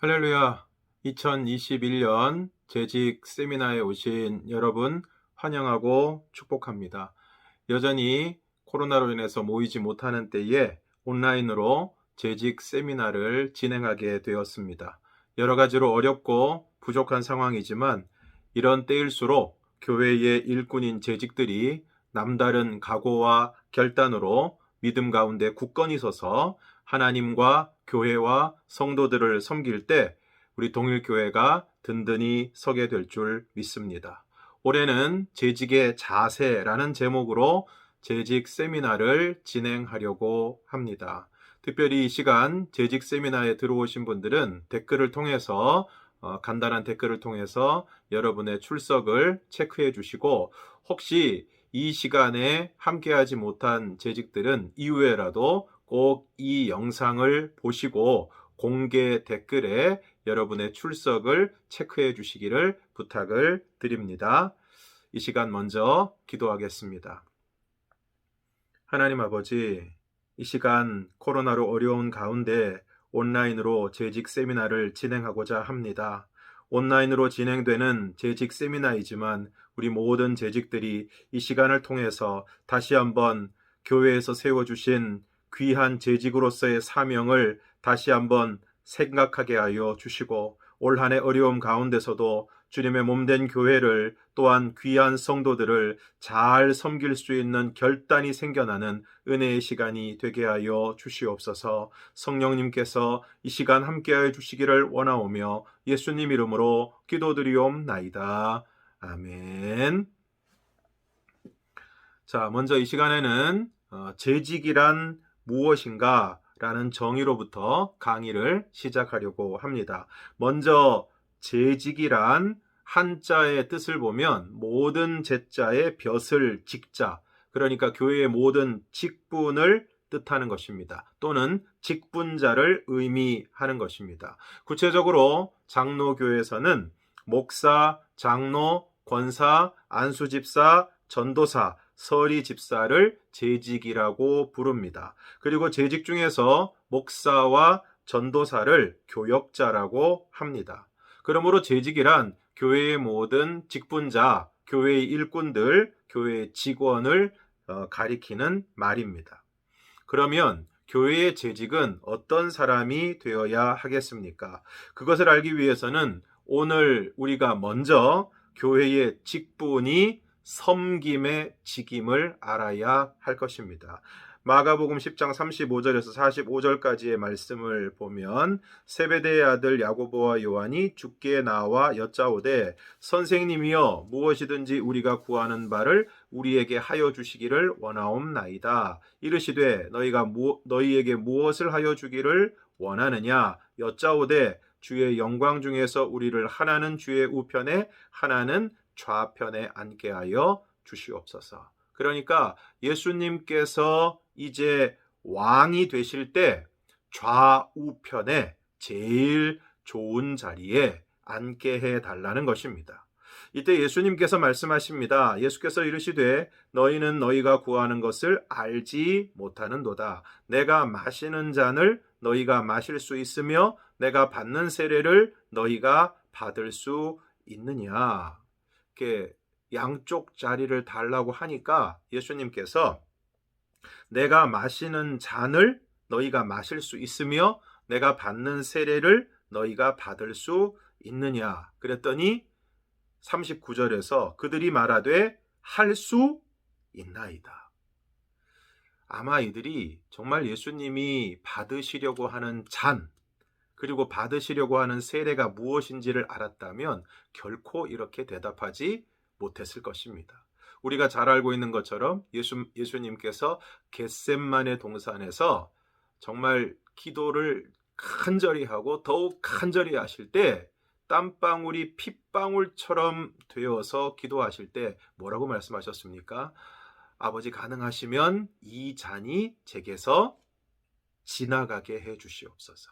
할렐루야. 2021년 재직 세미나에 오신 여러분 환영하고 축복합니다. 여전히 코로나로 인해서 모이지 못하는 때에 온라인으로 재직 세미나를 진행하게 되었습니다. 여러 가지로 어렵고 부족한 상황이지만 이런 때일수록 교회의 일꾼인 재직들이 남다른 각오와 결단으로 믿음 가운데 굳건히 서서 하나님과 교회와 성도들을 섬길 때 우리 동일교회가 든든히 서게 될 줄 믿습니다. 올해는 재직의 자세라는 제목으로 재직 세미나를 진행하려고 합니다. 특별히 이 시간 재직 세미나에 들어오신 분들은 댓글을 통해서 간단한 댓글을 통해서 여러분의 출석을 체크해 주시고, 혹시 이 시간에 함께하지 못한 재직들은 이후에라도 꼭 이 영상을 보시고 공개 댓글에 여러분의 출석을 체크해 주시기를 부탁을 드립니다. 이 시간 먼저 기도하겠습니다. 하나님 아버지, 이 시간 코로나로 어려운 가운데 온라인으로 재직 세미나를 진행하고자 합니다. 온라인으로 진행되는 재직 세미나이지만 우리 모든 재직들이 이 시간을 통해서 다시 한번 교회에서 세워주신 귀한 재직으로서의 사명을 다시 한번 생각하게 하여 주시고, 올 한 해 어려움 가운데서도 주님의 몸된 교회를, 또한 귀한 성도들을 잘 섬길 수 있는 결단이 생겨나는 은혜의 시간이 되게 하여 주시옵소서. 성령님께서 이 시간 함께하여 주시기를 원하오며 예수님 이름으로 기도드리옵나이다. 아멘. 자, 먼저 이 시간에는 재직이란 무엇인가 라는 정의로부터 강의를 시작하려고 합니다. 먼저 재직이란 한자의 뜻을 보면 모든 제자의 벼슬 직자, 그러니까 교회의 모든 직분을 뜻하는 것입니다. 또는 직분자를 의미하는 것입니다. 구체적으로 장로교에서는 목사, 장로, 권사, 안수집사, 전도사, 서리집사를 재직이라고 부릅니다. 그리고 재직 중에서 목사와 전도사를 교역자라고 합니다. 그러므로 재직이란 교회의 모든 직분자, 교회의 일꾼들, 교회의 직원을 가리키는 말입니다. 그러면 교회의 재직은 어떤 사람이 되어야 하겠습니까? 그것을 알기 위해서는 오늘 우리가 먼저 교회의 직분이 섬김의 직임을 알아야 할 것입니다. 마가복음 10장 35절에서 45절까지의 말씀을 보면, 세베대의 아들 야고보와 요한이 주께 나와 여짜오되 선생님이여 무엇이든지 우리가 구하는 바를 우리에게 하여 주시기를 원하옵나이다. 이르시되 너희에게 무엇을 하여 주기를 원하느냐 여짜오되 주의 영광 중에서 우리를 하나는 주의 우편에 하나는 좌편에 앉게 하여 주시옵소서. 그러니까 예수님께서 이제 왕이 되실 때 좌우편에 제일 좋은 자리에 앉게 해달라는 것입니다. 이때 예수님께서 말씀하십니다. 예수께서 이르시되 너희는 너희가 구하는 것을 알지 못하는도다. 내가 마시는 잔을 너희가 마실 수 있으며 내가 받는 세례를 너희가 받을 수 있느냐. 이렇게 양쪽 자리를 달라고 하니까 예수님께서 내가 마시는 잔을 너희가 마실 수 있으며 내가 받는 세례를 너희가 받을 수 있느냐 그랬더니 39절에서 그들이 말하되 할 수 있나이다. 아마 이들이 정말 예수님이 받으시려고 하는 잔, 그리고 받으시려고 하는 세례가 무엇인지를 알았다면 결코 이렇게 대답하지 못했을 것입니다. 우리가 잘 알고 있는 것처럼 예수님께서 겟셋마네 동산에서 정말 기도를 간절히 하고 더욱 간절히 하실 때 땀방울이 핏방울처럼 되어서 기도하실 때 뭐라고 말씀하셨습니까? 아버지 가능하시면 이 잔이 제게서 지나가게 해 주시옵소서.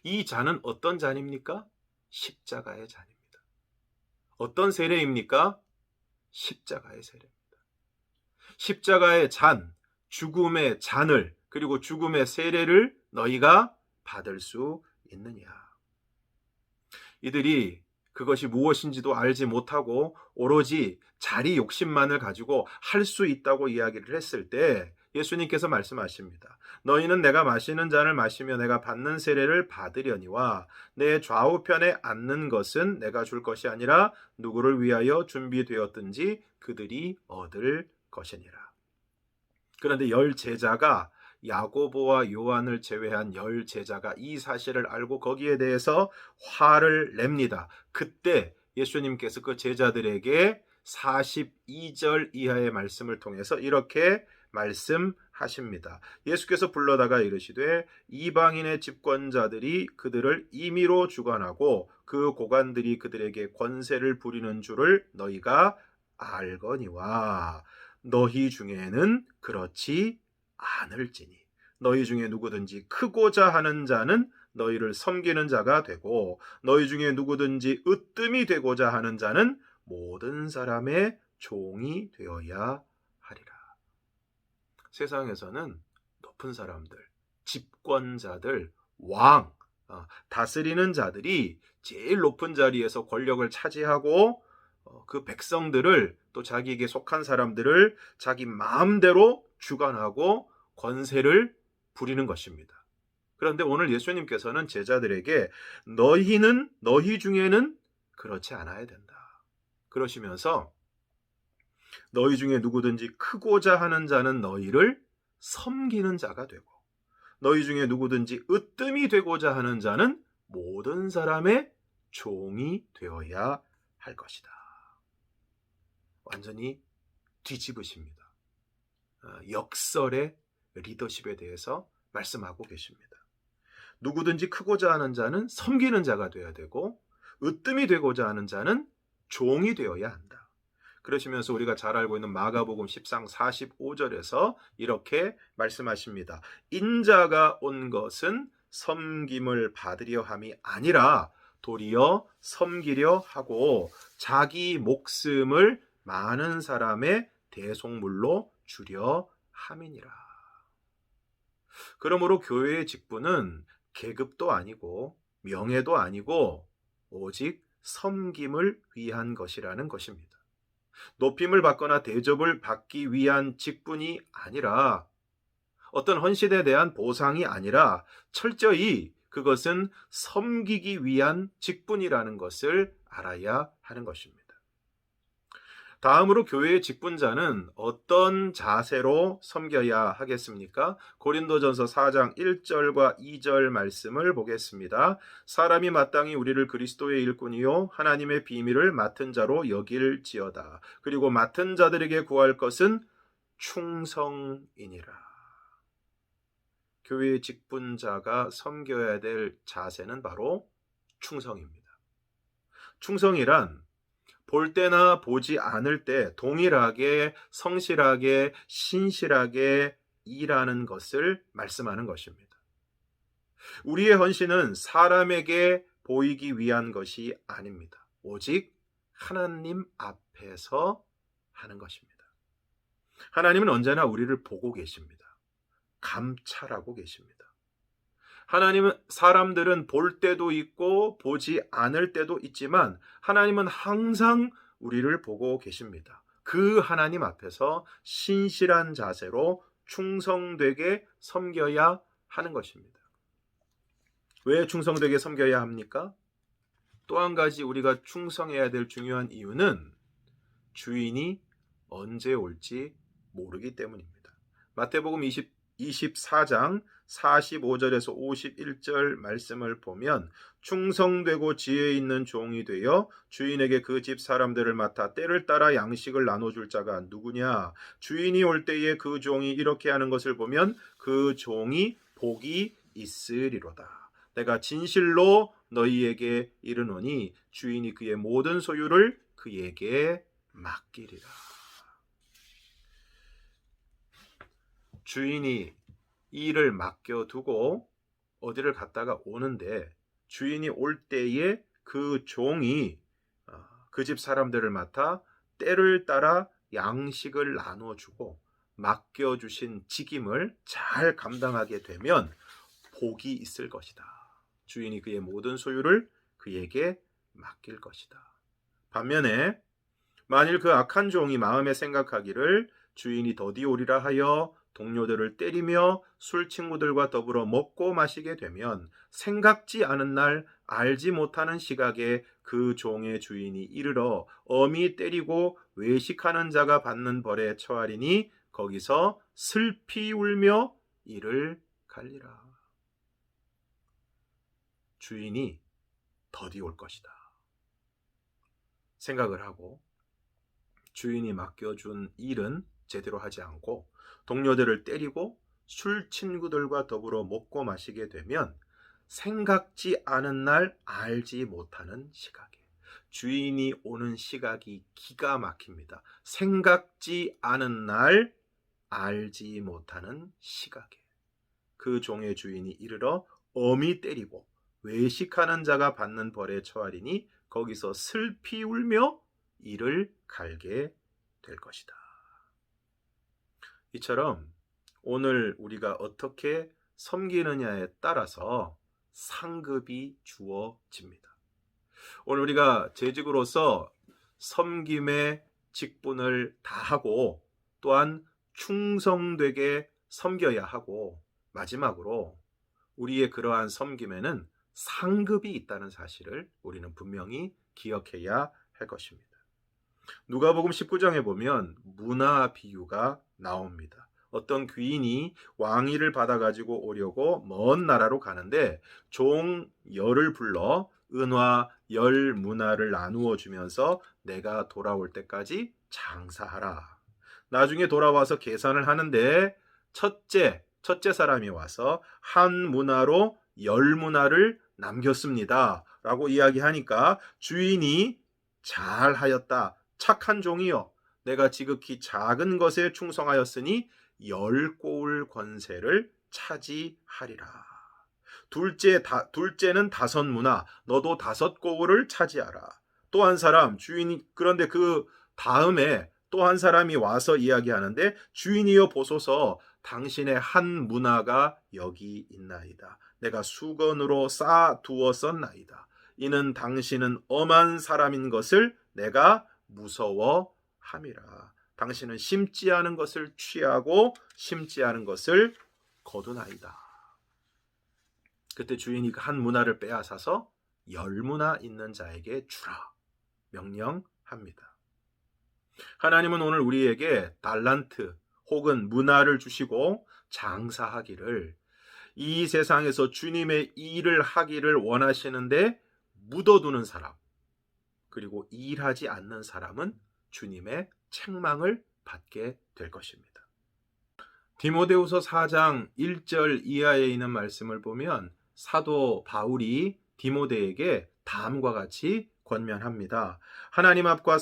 이 잔은 어떤 잔입니까? 십자가의 잔입니다. 어떤 세례입니까? 십자가의 세례입니다. 십자가의 잔, 죽음의 잔을, 그리고 죽음의 세례를 너희가 받을 수 있느냐. 이들이 그것이 무엇인지도 알지 못하고 오로지 자리 욕심만을 가지고 할 수 있다고 이야기를 했을 때 예수님께서 말씀하십니다. 너희는 내가 마시는 잔을 마시며 내가 받는 세례를 받으려니와 내 좌우편에 앉는 것은 내가 줄 것이 아니라 누구를 위하여 준비되었든지 그들이 얻을 것이니라. 그런데 열 제자가 야고보와 요한을 제외한 열 제자가 이 사실을 알고 거기에 대해서 화를 냅니다. 그때 예수님께서 그 제자들에게 42절 이하의 말씀을 통해서 이렇게 말씀하십니다. 예수께서 불러다가 이르시되 이방인의 집권자들이 그들을 임의로 주관하고 그 고관들이 그들에게 권세를 부리는 줄을 너희가 알거니와 너희 중에는 그렇지 않을지니 너희 중에 누구든지 크고자 하는 자는 너희를 섬기는 자가 되고 너희 중에 누구든지 으뜸이 되고자 하는 자는 모든 사람의 종이 되어야 하리라. 세상에서는 높은 사람들, 집권자들, 왕, 다스리는 자들이 제일 높은 자리에서 권력을 차지하고 그 백성들을 또 자기에게 속한 사람들을 자기 마음대로 주관하고 권세를 부리는 것입니다. 그런데 오늘 예수님께서는 제자들에게 너희 중에는 그렇지 않아야 된다. 그러시면서 너희 중에 누구든지 크고자 하는 자는 너희를 섬기는 자가 되고 너희 중에 누구든지 으뜸이 되고자 하는 자는 모든 사람의 종이 되어야 할 것이다. 완전히 뒤집으십니다. 역설의 리더십에 대해서 말씀하고 계십니다. 누구든지 크고자 하는 자는 섬기는 자가 되어야 되고 으뜸이 되고자 하는 자는 종이 되어야 한다. 그러시면서 우리가 잘 알고 있는 마가복음 10장 45절에서 이렇게 말씀하십니다. 인자가 온 것은 섬김을 받으려 함이 아니라 도리어 섬기려 하고 자기 목숨을 많은 사람의 대속물로 주려 함이니라. 그러므로 교회의 직분은 계급도 아니고 명예도 아니고 오직 섬김을 위한 것이라는 것입니다. 높임을 받거나 대접을 받기 위한 직분이 아니라 어떤 헌신에 대한 보상이 아니라 철저히 그것은 섬기기 위한 직분이라는 것을 알아야 하는 것입니다. 다음으로 교회의 직분자는 어떤 자세로 섬겨야 하겠습니까? 고린도전서 4장 1절과 2절 말씀을 보겠습니다. 사람이 마땅히 우리를 그리스도의 일꾼이요 하나님의 비밀을 맡은 자로 여길지어다. 그리고 맡은 자들에게 구할 것은 충성이니라. 교회의 직분자가 섬겨야 될 자세는 바로 충성입니다. 충성이란 볼 때나 보지 않을 때 동일하게 성실하게 신실하게 일하는 것을 말씀하는 것입니다. 우리의 헌신은 사람에게 보이기 위한 것이 아닙니다. 오직 하나님 앞에서 하는 것입니다. 하나님은 언제나 우리를 보고 계십니다. 감찰하고 계십니다. 하나님은 사람들은 볼 때도 있고 보지 않을 때도 있지만 하나님은 항상 우리를 보고 계십니다. 그 하나님 앞에서 신실한 자세로 충성되게 섬겨야 하는 것입니다. 왜 충성되게 섬겨야 합니까? 또 한 가지 우리가 충성해야 될 중요한 이유는 주인이 언제 올지 모르기 때문입니다. 마태복음 24장 45절에서 51절 말씀을 보면 충성되고 지혜 있는 종이 되어 주인에게 그 집 사람들을 맡아 때를 따라 양식을 나눠줄 자가 누구냐? 주인이 올 때에 그 종이 이렇게 하는 것을 보면 그 종이 복이 있으리로다. 내가 진실로 너희에게 이르노니 주인이 그의 모든 소유를 그에게 맡기리라. 주인이 일을 맡겨두고 어디를 갔다가 오는데 주인이 올 때에 그 종이 그 집 사람들을 맡아 때를 따라 양식을 나눠주고 맡겨주신 직임을 잘 감당하게 되면 복이 있을 것이다. 주인이 그의 모든 소유를 그에게 맡길 것이다. 반면에 만일 그 악한 종이 마음에 생각하기를 주인이 더디 오리라 하여 동료들을 때리며 술 친구들과 더불어 먹고 마시게 되면 생각지 않은 날 알지 못하는 시각에 그 종의 주인이 이르러 엄히 때리고 외식하는 자가 받는 벌에 처하리니 거기서 슬피 울며 이를 갈리라. 주인이 더디 올 것이다 생각을 하고 주인이 맡겨준 일은 제대로 하지 않고 동료들을 때리고 술 친구들과 더불어 먹고 마시게 되면 생각지 않은 날 알지 못하는 시각에 주인이 오는 시각이 기가 막힙니다. 생각지 않은 날 알지 못하는 시각에 그 종의 주인이 이르러 엄히 때리고 외식하는 자가 받는 벌에 처하리니 거기서 슬피 울며 이를 갈게 될 것이다. 이처럼 오늘 우리가 어떻게 섬기느냐에 따라서 상급이 주어집니다. 오늘 우리가 재직으로서 섬김의 직분을 다하고 또한 충성되게 섬겨야 하고 마지막으로 우리의 그러한 섬김에는 상급이 있다는 사실을 우리는 분명히 기억해야 할 것입니다. 누가복음 19장에 보면 문화 비유가 나옵니다. 어떤 귀인이 왕위를 받아가지고 오려고 먼 나라로 가는데 종 열을 불러 은화 열 문화를 나누어 주면서 내가 돌아올 때까지 장사하라. 나중에 돌아와서 계산을 하는데 첫째 사람이 와서 한 문화로 열 문화를 남겼습니다. 라고 이야기하니까 주인이 잘하였다. 착한 종이여. 내가 지극히 작은 것에 충성하였으니 10고울 권세를 차지하리라. 둘째는 5문화. 너도 5고울을 차지하라. 또 한 사람 주인이 그런데 그 다음에 또 한 사람이 와서 이야기하는데 주인이여 보소서 당신의 한 문화가 여기 있나이다. 내가 수건으로 쌓아두었었나이다. 이는 당신은 엄한 사람인 것을 내가 무서워함이라. 당신은 심지 않은 것을 취하고 심지 않은 것을 거두나이다. 그때 주인이 한 문화를 빼앗아서 10문화 있는 자에게 주라 명령합니다. 하나님은 오늘 우리에게 달란트 혹은 문화를 주시고 장사하기를 이 세상에서 주님의 일을 하기를 원하시는데 묻어두는 사람 그리고 일하지 않는 사람은 주님의 책망을 받게 될 것입니다. 디모데후서 4장 1절 이하에 있는 말씀을 보면 사도 바울이 디모데에게 다음과 같이 권면합니다. 하나님 앞과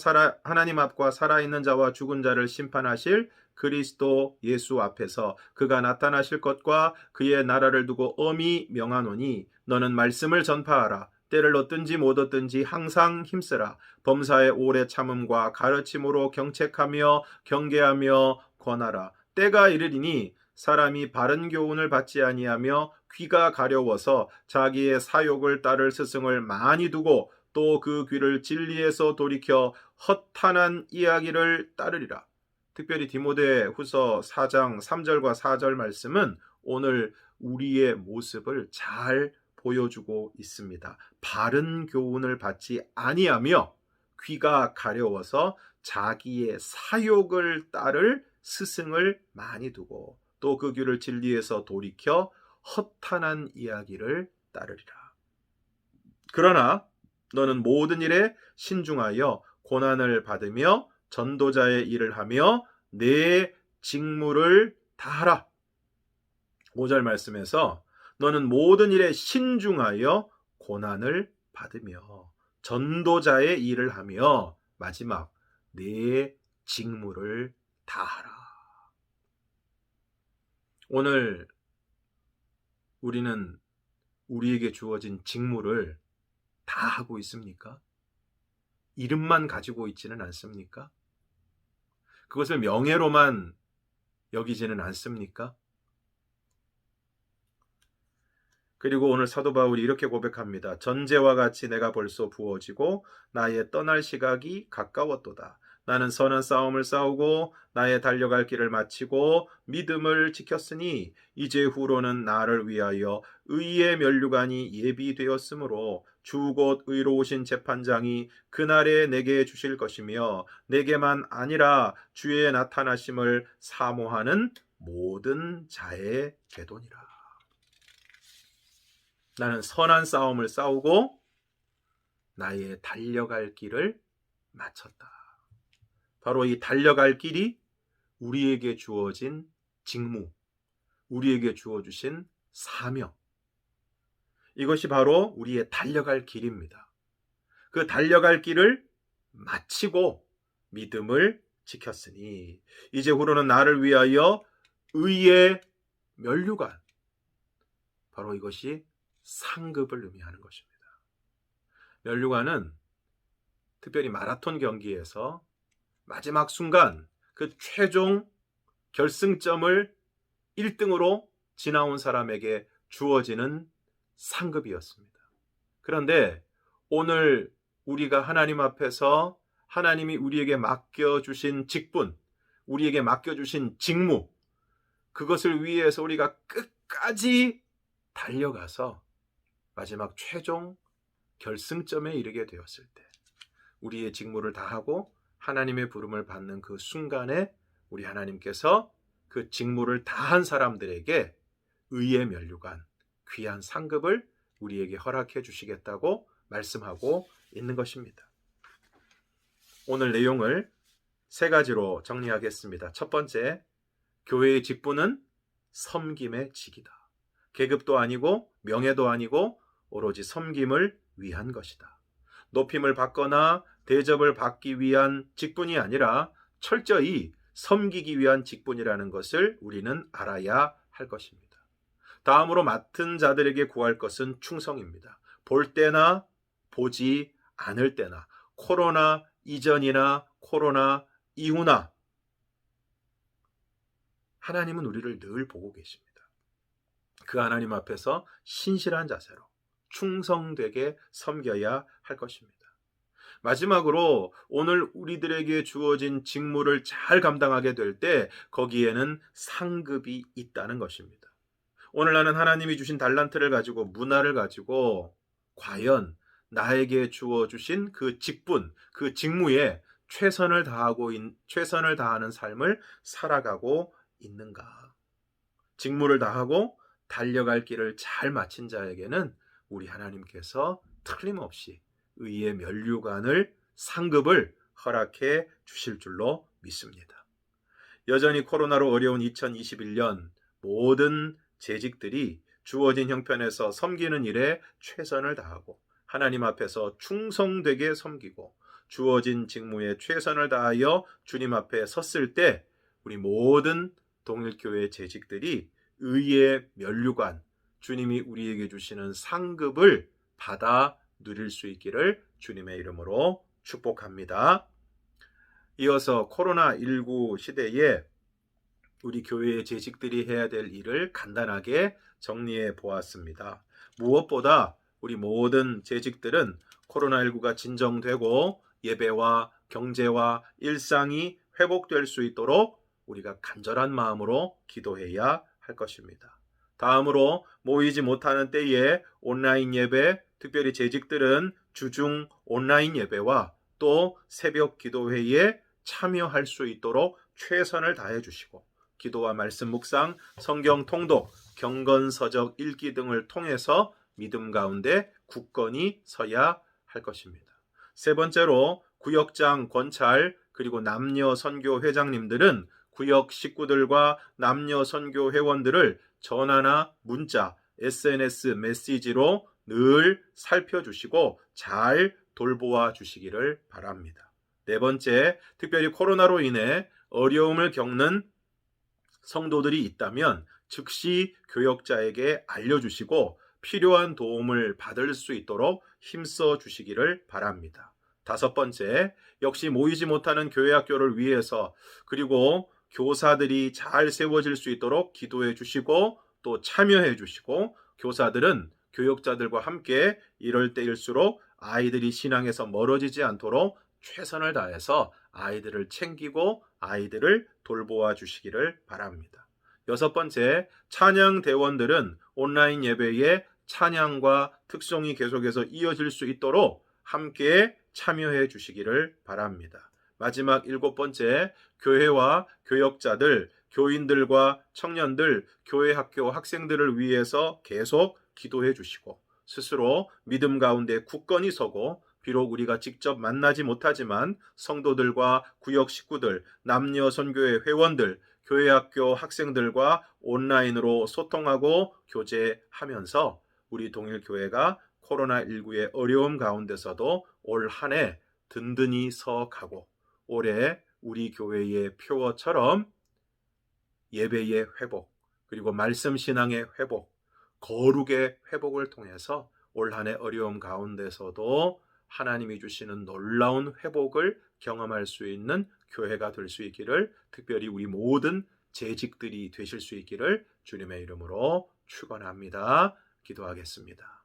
살아있는 자와 죽은 자를 심판하실 그리스도 예수 앞에서 그가 나타나실 것과 그의 나라를 두고 엄히 명하노니 너는 말씀을 전파하라. 때를 얻든지 못 얻든지 항상 힘쓰라. 범사의 오래 참음과 가르침으로 경책하며 경계하며 권하라. 때가 이르리니 사람이 바른 교훈을 받지 아니하며 귀가 가려워서 자기의 사욕을 따를 스승을 많이 두고 또 그 귀를 진리에서 돌이켜 허탄한 이야기를 따르리라. 특별히 디모데후서 4장 3절과 4절 말씀은 오늘 우리의 모습을 잘 보여주고 있습니다. 바른 교훈을 받지 아니하며 귀가 가려워서 자기의 사욕을 따를 스승을 많이 두고 또 그 귀를 진리에서 돌이켜 허탄한 이야기를 따르리라. 그러나 너는 모든 일에 신중하여 고난을 받으며 전도자의 일을 하며 내 직무를 다하라. 5절 말씀에서 너는 모든 일에 신중하여 고난을 받으며 전도자의 일을 하며 마지막 내 직무를 다하라. 오늘 우리는 우리에게 주어진 직무를 다 하고 있습니까? 이름만 가지고 있지는 않습니까? 그것을 명예로만 여기지는 않습니까? 그리고 오늘 사도 바울이 이렇게 고백합니다. 전제와 같이 내가 벌써 부어지고 나의 떠날 시각이 가까웠도다. 나는 선한 싸움을 싸우고 나의 달려갈 길을 마치고 믿음을 지켰으니 이제 후로는 나를 위하여 의의 면류관이 예비되었으므로 주 곧 의로우신 재판장이 그날에 내게 주실 것이며 내게만 아니라 주의 나타나심을 사모하는 모든 자의 되도니라. 나는 선한 싸움을 싸우고 나의 달려갈 길을 마쳤다. 바로 이 달려갈 길이 우리에게 주어진 직무, 우리에게 주어주신 사명, 이것이 바로 우리의 달려갈 길입니다. 그 달려갈 길을 마치고 믿음을 지켰으니 이제 후로는 나를 위하여 의의 면류관, 바로 이것이 상급을 의미하는 것입니다. 면류관은 특별히 마라톤 경기에서 마지막 순간 그 최종 결승점을 1등으로 지나온 사람에게 주어지는 상급이었습니다. 그런데 오늘 우리가 하나님 앞에서 하나님이 우리에게 맡겨주신 직분, 우리에게 맡겨주신 직무, 그것을 위해서 우리가 끝까지 달려가서 마지막 최종 결승점에 이르게 되었을 때 우리의 직무를 다하고 하나님의 부름을 받는 그 순간에 우리 하나님께서 그 직무를 다한 사람들에게 의의 면류관, 귀한 상급을 우리에게 허락해 주시겠다고 말씀하고 있는 것입니다. 오늘 내용을 세 가지로 정리하겠습니다. 첫 번째, 교회의 직분은 섬김의 직이다. 계급도 아니고 명예도 아니고 오로지 섬김을 위한 것이다. 높임을 받거나 대접을 받기 위한 직분이 아니라 철저히 섬기기 위한 직분이라는 것을 우리는 알아야 할 것입니다. 다음으로 맡은 자들에게 구할 것은 충성입니다. 볼 때나 보지 않을 때나, 코로나 이전이나 코로나 이후나 하나님은 우리를 늘 보고 계십니다. 그 하나님 앞에서 신실한 자세로 충성되게 섬겨야 할 것입니다. 마지막으로 오늘 우리들에게 주어진 직무를 잘 감당하게 될 때 거기에는 상급이 있다는 것입니다. 오늘 나는 하나님이 주신 달란트를 가지고, 문화를 가지고 과연 나에게 주어주신 그 직분, 그 직무에 최선을 다하는 삶을 살아가고 있는가? 직무를 다하고 달려갈 길을 잘 마친 자에게는 우리 하나님께서 틀림없이 의의 면류관을, 상급을 허락해 주실 줄로 믿습니다. 여전히 코로나로 어려운 2021년 모든 재직들이 주어진 형편에서 섬기는 일에 최선을 다하고 하나님 앞에서 충성되게 섬기고 주어진 직무에 최선을 다하여 주님 앞에 섰을 때 우리 모든 동일교회 재직들이 의의 면류관, 주님이 우리에게 주시는 상급을 받아 누릴 수 있기를 주님의 이름으로 축복합니다. 이어서 코로나19 시대에 우리 교회의 재직들이 해야 될 일을 간단하게 정리해 보았습니다. 무엇보다 우리 모든 재직들은 코로나19가 진정되고 예배와 경제와 일상이 회복될 수 있도록 우리가 간절한 마음으로 기도해야 할 것입니다. 다음으로 모이지 못하는 때에 온라인 예배, 특별히 재직들은 주중 온라인 예배와 또 새벽 기도회에 참여할 수 있도록 최선을 다해 주시고 기도와 말씀 묵상, 성경 통독, 경건서적 읽기 등을 통해서 믿음 가운데 굳건히 서야 할 것입니다. 세 번째로 구역장, 권찰, 그리고 남녀 선교 회장님들은 구역 식구들과 남녀 선교 회원들을 전화나 문자, SNS 메시지로 늘 살펴주시고 잘 돌보아 주시기를 바랍니다. 네 번째, 특별히 코로나로 인해 어려움을 겪는 성도들이 있다면 즉시 교역자에게 알려주시고 필요한 도움을 받을 수 있도록 힘써 주시기를 바랍니다. 다섯 번째, 역시 모이지 못하는 교회 학교를 위해서 그리고 교사들이 잘 세워질 수 있도록 기도해 주시고 또 참여해 주시고 교사들은 교육자들과 함께 이럴 때일수록 아이들이 신앙에서 멀어지지 않도록 최선을 다해서 아이들을 챙기고 아이들을 돌보아 주시기를 바랍니다. 여섯 번째, 찬양 대원들은 온라인 예배에 찬양과 특송이 계속해서 이어질 수 있도록 함께 참여해 주시기를 바랍니다. 마지막 일곱 번째, 교회와 교역자들, 교인들과 청년들, 교회 학교 학생들을 위해서 계속 기도해 주시고 스스로 믿음 가운데 굳건히 서고 비록 우리가 직접 만나지 못하지만 성도들과 구역 식구들, 남녀 선교회 회원들, 교회 학교 학생들과 온라인으로 소통하고 교제하면서 우리 동일교회가 코로나19의 어려움 가운데서도 올 한 해 든든히 서가고 올해 우리 교회의 표어처럼 예배의 회복, 그리고 말씀 신앙의 회복, 거룩의 회복을 통해서 올 한 해 어려움 가운데서도 하나님이 주시는 놀라운 회복을 경험할 수 있는 교회가 될 수 있기를, 특별히 우리 모든 재직들이 되실 수 있기를 주님의 이름으로 축원합니다. 기도하겠습니다.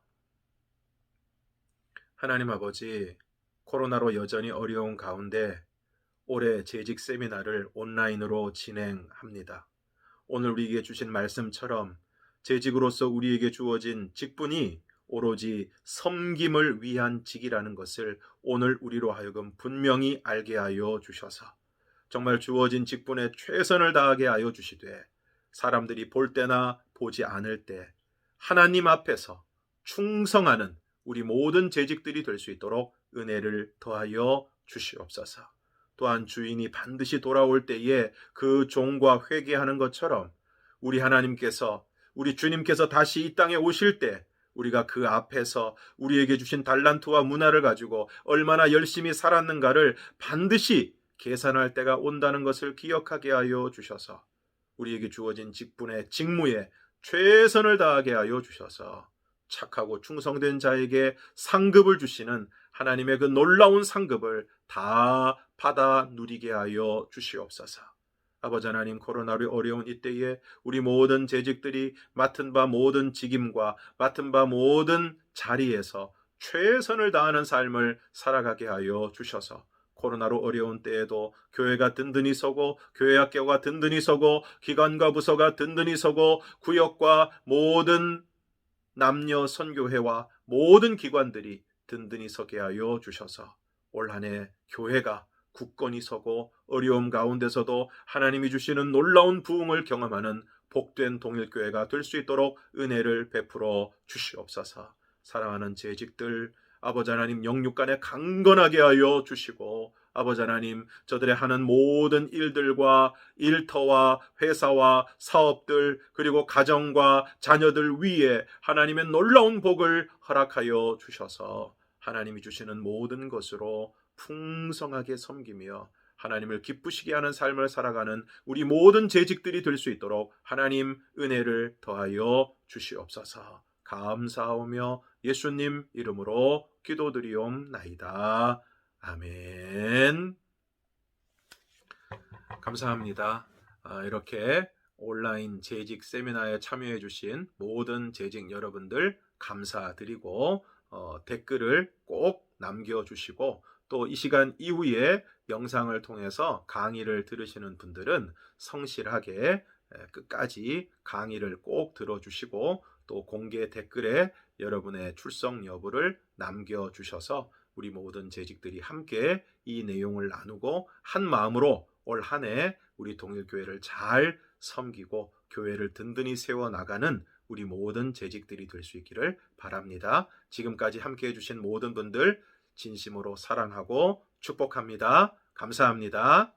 하나님 아버지, 코로나로 여전히 어려운 가운데 올해 재직 세미나를 온라인으로 진행합니다. 오늘 우리에게 주신 말씀처럼 재직으로서 우리에게 주어진 직분이 오로지 섬김을 위한 직이라는 것을 오늘 우리로 하여금 분명히 알게 하여 주셔서 정말 주어진 직분에 최선을 다하게 하여 주시되 사람들이 볼 때나 보지 않을 때 하나님 앞에서 충성하는 우리 모든 재직들이 될 수 있도록 은혜를 더하여 주시옵소서. 또한 주인이 반드시 돌아올 때에 그 종과 회개하는 것처럼 우리 하나님께서, 우리 주님께서 다시 이 땅에 오실 때 우리가 그 앞에서 우리에게 주신 달란트와 문화를 가지고 얼마나 열심히 살았는가를 반드시 계산할 때가 온다는 것을 기억하게 하여 주셔서 우리에게 주어진 직분의 직무에 최선을 다하게 하여 주셔서 착하고 충성된 자에게 상급을 주시는 하나님의 그 놀라운 상급을 다 받아 누리게 하여 주시옵소서. 아버지 하나님, 코로나로 어려운 이때에 우리 모든 재직들이 맡은 바 모든 직임과 맡은 바 모든 자리에서 최선을 다하는 삶을 살아가게 하여 주셔서 코로나로 어려운 때에도 교회가 든든히 서고 교회 학교가 든든히 서고 기관과 부서가 든든히 서고 구역과 모든 남녀 선교회와 모든 기관들이 든든히 서게 하여 주셔서 올 한 해 교회가 굳건히 서고 어려움 가운데서도 하나님이 주시는 놀라운 부흥을 경험하는 복된 동일교회가 될 수 있도록 은혜를 베풀어 주시옵소서. 사랑하는 재직들, 아버지 하나님 영육간에 강건하게 하여 주시고 아버지 하나님 저들의 하는 모든 일들과 일터와 회사와 사업들 그리고 가정과 자녀들 위에 하나님의 놀라운 복을 허락하여 주셔서 하나님이 주시는 모든 것으로 풍성하게 섬기며 하나님을 기쁘시게 하는 삶을 살아가는 우리 모든 재직들이 될 수 있도록 하나님 은혜를 더하여 주시옵소서. 감사하오며 예수님 이름으로 기도드리옵나이다. 아멘. 감사합니다. 이렇게 온라인 재직 세미나에 참여해 주신 모든 재직 여러분들 감사드리고 댓글을 꼭 남겨주시고 또 이 시간 이후에 영상을 통해서 강의를 들으시는 분들은 성실하게 끝까지 강의를 꼭 들어주시고 또 공개 댓글에 여러분의 출석 여부를 남겨주셔서 우리 모든 재직들이 함께 이 내용을 나누고 한 마음으로 올 한 해 우리 동일교회를 잘 섬기고 교회를 든든히 세워나가는 우리 모든 재직들이 될 수 있기를 바랍니다. 지금까지 함께 해주신 모든 분들 진심으로 사랑하고 축복합니다. 감사합니다.